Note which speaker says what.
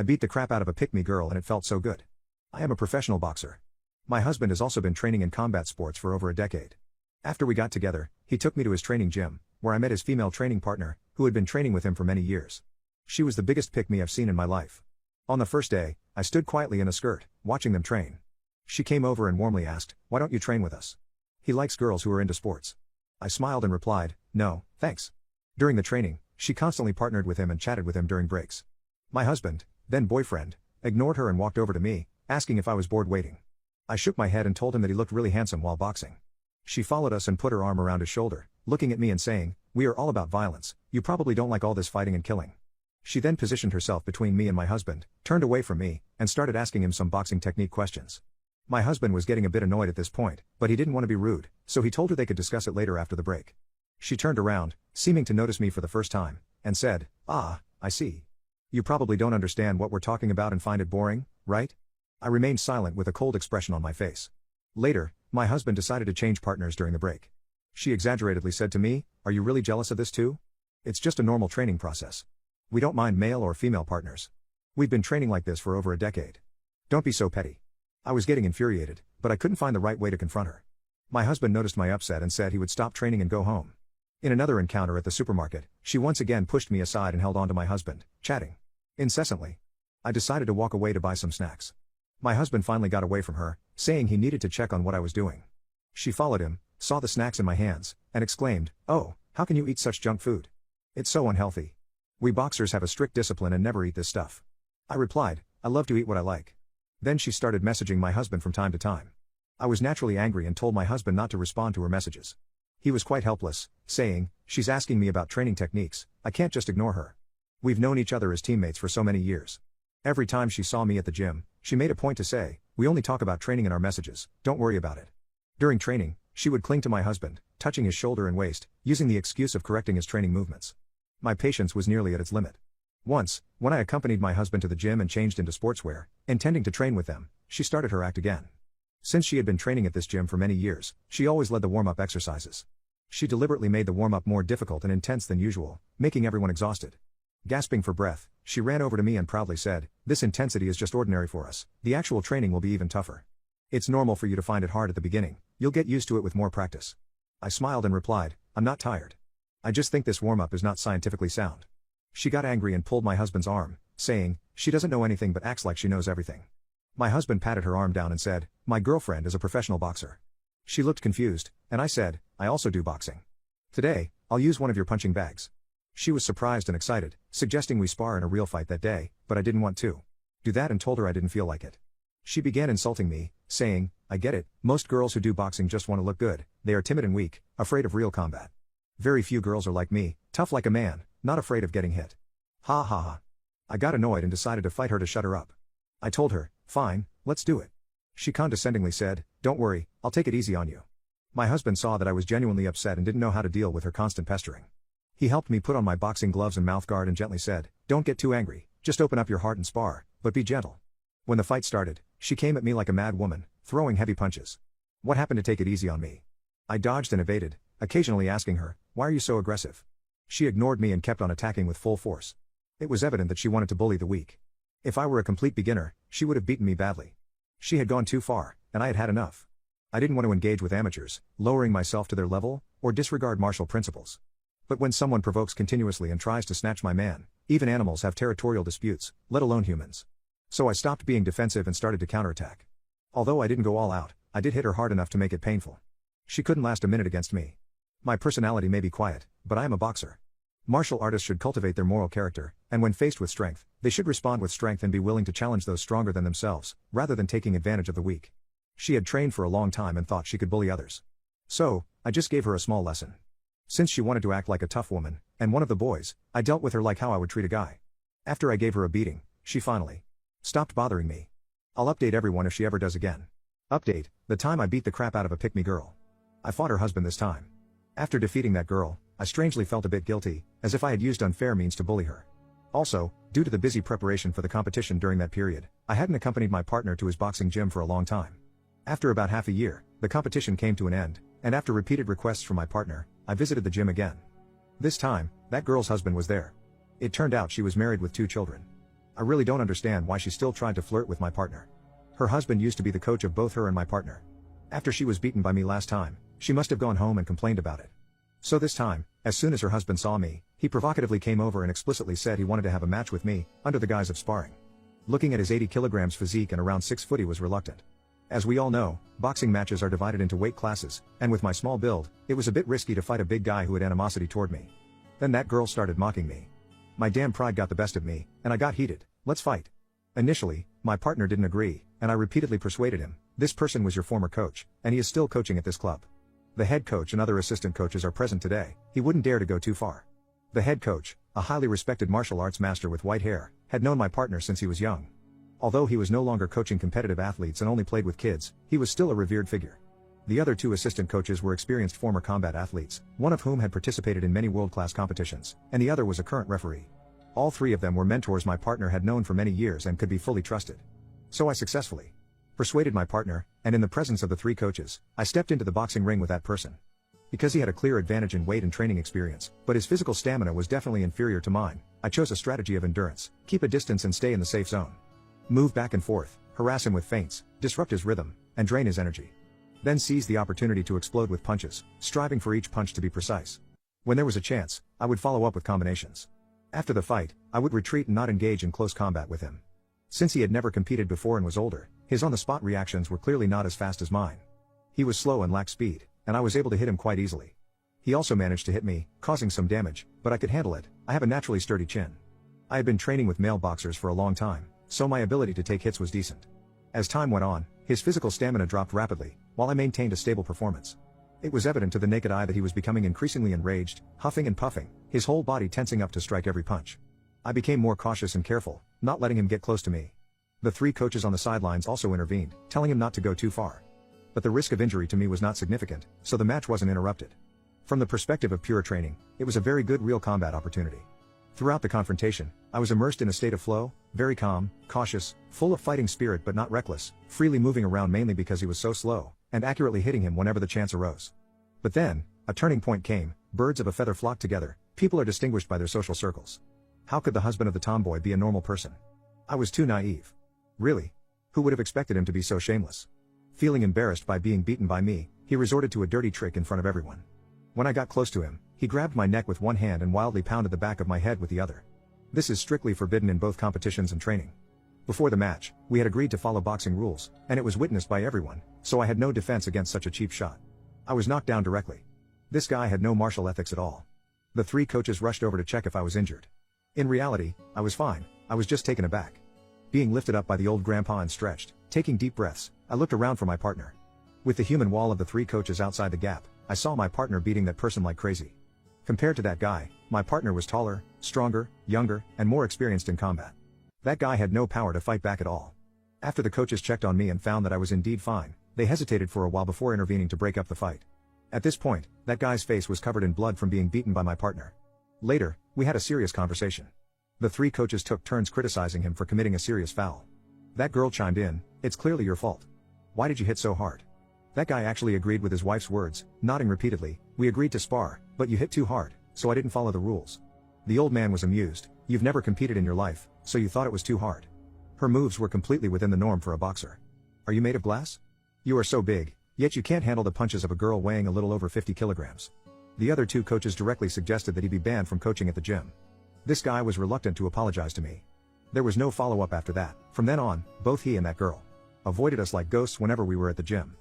Speaker 1: beat the crap out of a pick-me girl and it felt so good. I am a professional boxer. My husband has also been training in combat sports for over a decade. After we got together, he took me to his training gym, where I met his female training partner, who had been training with him for many years. She was the biggest pick-me I've seen in my life. On the first day, I stood quietly in a skirt, watching them train. She came over and warmly asked, "Why don't you train with us?" He likes girls who are into sports. I smiled and replied, "No, thanks." During the training, she constantly partnered with him and chatted with him during breaks. My husband, then boyfriend, ignored her and walked over to me, asking if I was bored waiting. I shook my head and told him that he looked really handsome while boxing. She followed us and put her arm around his shoulder, looking at me and saying, "We are all about violence, you probably don't like all this fighting and killing." She then positioned herself between me and my husband, turned away from me, and started asking him some boxing technique questions. My husband was getting a bit annoyed at this point, but he didn't want to be rude, so he told her they could discuss it later after the break. She turned around, seeming to notice me for the first time, and said, "Ah, I see. You probably don't understand what we're talking about and find it boring, right?" I remained silent with a cold expression on my face. Later, my husband decided to change partners during the break. She exaggeratedly said to me, "Are you really jealous of this too? It's just a normal training process. We don't mind male or female partners. We've been training like this for over a decade. Don't be so petty." I was getting infuriated, but I couldn't find the right way to confront her. My husband noticed my upset and said he would stop training and go home. In another encounter at the supermarket, she once again pushed me aside and held on to my husband, chatting incessantly. I decided to walk away to buy some snacks. My husband finally got away from her, saying he needed to check on what I was doing. She followed him, saw the snacks in my hands, and exclaimed, "Oh, how can you eat such junk food? It's so unhealthy. We boxers have a strict discipline and never eat this stuff." I replied, "I love to eat what I like." Then she started messaging my husband from time to time. I was naturally angry and told my husband not to respond to her messages. He was quite helpless, saying, "She's asking me about training techniques, I can't just ignore her. We've known each other as teammates for so many years. Every time she saw me at the gym, she made a point to say, 'We only talk about training in our messages, don't worry about it.' During training, she would cling to my husband, touching his shoulder and waist, using the excuse of correcting his training movements. My patience was nearly at its limit. Once, when I accompanied my husband to the gym and changed into sportswear, intending to train with them, she started her act again. Since she had been training at this gym for many years, she always led the warm-up exercises. She deliberately made the warm-up more difficult and intense than usual, making everyone exhausted. Gasping for breath, she ran over to me and proudly said, "This intensity is just ordinary for us, the actual training will be even tougher. It's normal for you to find it hard at the beginning, you'll get used to it with more practice." I smiled and replied, "I'm not tired. I just think this warm-up is not scientifically sound." She got angry and pulled my husband's arm, saying, "She doesn't know anything but acts like she knows everything." My husband patted her arm down and said, "My girlfriend is a professional boxer." She looked confused, and I said, "I also do boxing. Today, I'll use one of your punching bags." She was surprised and excited, suggesting we spar in a real fight that day, but I didn't want to do that and told her I didn't feel like it. She began insulting me, saying, "I get it, most girls who do boxing just want to look good, they are timid and weak, afraid of real combat. Very few girls are like me, tough like a man, not afraid of getting hit." Ha ha ha. I got annoyed and decided to fight her to shut her up. I told her, "Fine, let's do it." She condescendingly said, "Don't worry, I'll take it easy on you." My husband saw that I was genuinely upset and didn't know how to deal with her constant pestering. He helped me put on my boxing gloves and mouthguard and gently said, "Don't get too angry, just open up your heart and spar, but be gentle." When the fight started, she came at me like a mad woman, throwing heavy punches. What happened to take it easy on me? I dodged and evaded, occasionally asking her, "Why are you so aggressive?" She ignored me and kept on attacking with full force. It was evident that she wanted to bully the weak. If I were a complete beginner, she would have beaten me badly. She had gone too far, and I had had enough. I didn't want to engage with amateurs, lowering myself to their level, or disregard martial principles. But when someone provokes continuously and tries to snatch my man, even animals have territorial disputes, let alone humans. So I stopped being defensive and started to counterattack. Although I didn't go all out, I did hit her hard enough to make it painful. She couldn't last a minute against me. My personality may be quiet, but I am a boxer. Martial artists should cultivate their moral character, and when faced with strength, they should respond with strength and be willing to challenge those stronger than themselves, rather than taking advantage of the weak. She had trained for a long time and thought she could bully others. So, I just gave her a small lesson. Since she wanted to act like a tough woman, and one of the boys, I dealt with her like how I would treat a guy. After I gave her a beating, she finally stopped bothering me. I'll update everyone if she ever does again. Update: the time I beat the crap out of a pick-me girl. I fought her husband this time. After defeating that girl, I strangely felt a bit guilty, as if I had used unfair means to bully her. Also, due to the busy preparation for the competition during that period, I hadn't accompanied my partner to his boxing gym for a long time. After about half a year, the competition came to an end, and after repeated requests from my partner, I visited the gym again. This time, that girl's husband was there. It turned out she was married with 2 children. I really don't understand why she still tried to flirt with my partner. Her husband used to be the coach of both her and my partner. After she was beaten by me last time, she must have gone home and complained about it. So this time, as soon as her husband saw me, he provocatively came over and explicitly said he wanted to have a match with me, under the guise of sparring. Looking at his 80 kilograms physique and around 6 foot, he was reluctant. As we all know, boxing matches are divided into weight classes, and with my small build, it was a bit risky to fight a big guy who had animosity toward me. Then that girl started mocking me. My damn pride got the best of me, and I got heated. Let's fight. Initially, my partner didn't agree, and I repeatedly persuaded him. This person was your former coach, and he is still coaching at this club. The head coach and other assistant coaches are present today. He wouldn't dare to go too far. The head coach, a highly respected martial arts master with white hair, had known my partner since he was young. Although he was no longer coaching competitive athletes and only played with kids, he was still a revered figure. The other two assistant coaches were experienced former combat athletes, one of whom had participated in many world-class competitions, and the other was a current referee. All three of them were mentors my partner had known for many years and could be fully trusted. So I successfully persuaded my partner, and in the presence of the three coaches, I stepped into the boxing ring with that person. Because he had a clear advantage in weight and training experience, but his physical stamina was definitely inferior to mine, I chose a strategy of endurance, keep a distance and stay in the safe zone. Move back and forth, harass him with feints, disrupt his rhythm, and drain his energy. Then seize the opportunity to explode with punches, striving for each punch to be precise. When there was a chance, I would follow up with combinations. After the fight, I would retreat and not engage in close combat with him. Since he had never competed before and was older, his on-the-spot reactions were clearly not as fast as mine. He was slow and lacked speed, and I was able to hit him quite easily. He also managed to hit me, causing some damage, but I could handle it. I have a naturally sturdy chin. I had been training with male boxers for a long time, so my ability to take hits was decent. As time went on, his physical stamina dropped rapidly, while I maintained a stable performance. It was evident to the naked eye that he was becoming increasingly enraged, huffing and puffing, his whole body tensing up to strike every punch. I became more cautious and careful, not letting him get close to me. The three coaches on the sidelines also intervened, telling him not to go too far. But the risk of injury to me was not significant, so the match wasn't interrupted. From the perspective of pure training, it was a very good real combat opportunity. Throughout the confrontation, I was immersed in a state of flow, very calm, cautious, full of fighting spirit but not reckless, freely moving around mainly because he was so slow, and accurately hitting him whenever the chance arose. But then, a turning point came. Birds of a feather flock together. People are distinguished by their social circles. How could the husband of the tomboy be a normal person? I was too naive. Really? Who would have expected him to be so shameless? Feeling embarrassed by being beaten by me, he resorted to a dirty trick in front of everyone. When I got close to him, he grabbed my neck with one hand and wildly pounded the back of my head with the other. This is strictly forbidden in both competitions and training. Before the match, we had agreed to follow boxing rules, and it was witnessed by everyone, so I had no defense against such a cheap shot. I was knocked down directly. This guy had no martial ethics at all. The three coaches rushed over to check if I was injured. In reality, I was fine. I was just taken aback. Being lifted up by the old grandpa and stretched, taking deep breaths, I looked around for my partner. With the human wall of the three coaches outside the gap, I saw my partner beating that person like crazy. Compared to that guy, my partner was taller, stronger, younger, and more experienced in combat. That guy had no power to fight back at all. After the coaches checked on me and found that I was indeed fine, they hesitated for a while before intervening to break up the fight. At this point, that guy's face was covered in blood from being beaten by my partner. Later, we had a serious conversation. The three coaches took turns criticizing him for committing a serious foul. That girl chimed in, "It's clearly your fault. Why did you hit so hard?" That guy actually agreed with his wife's words, nodding repeatedly, "We agreed to spar, but you hit too hard, so I didn't follow the rules." The old man was amused. "You've never competed in your life, so you thought it was too hard." Her moves were completely within the norm for a boxer. "Are you made of glass? You are so big, yet you can't handle the punches of a girl weighing a little over 50 kilograms. The other two coaches directly suggested that he be banned from coaching at the gym. This guy was reluctant to apologize to me. There was no follow-up after that. From then on, both he and that girl avoided us like ghosts whenever we were at the gym.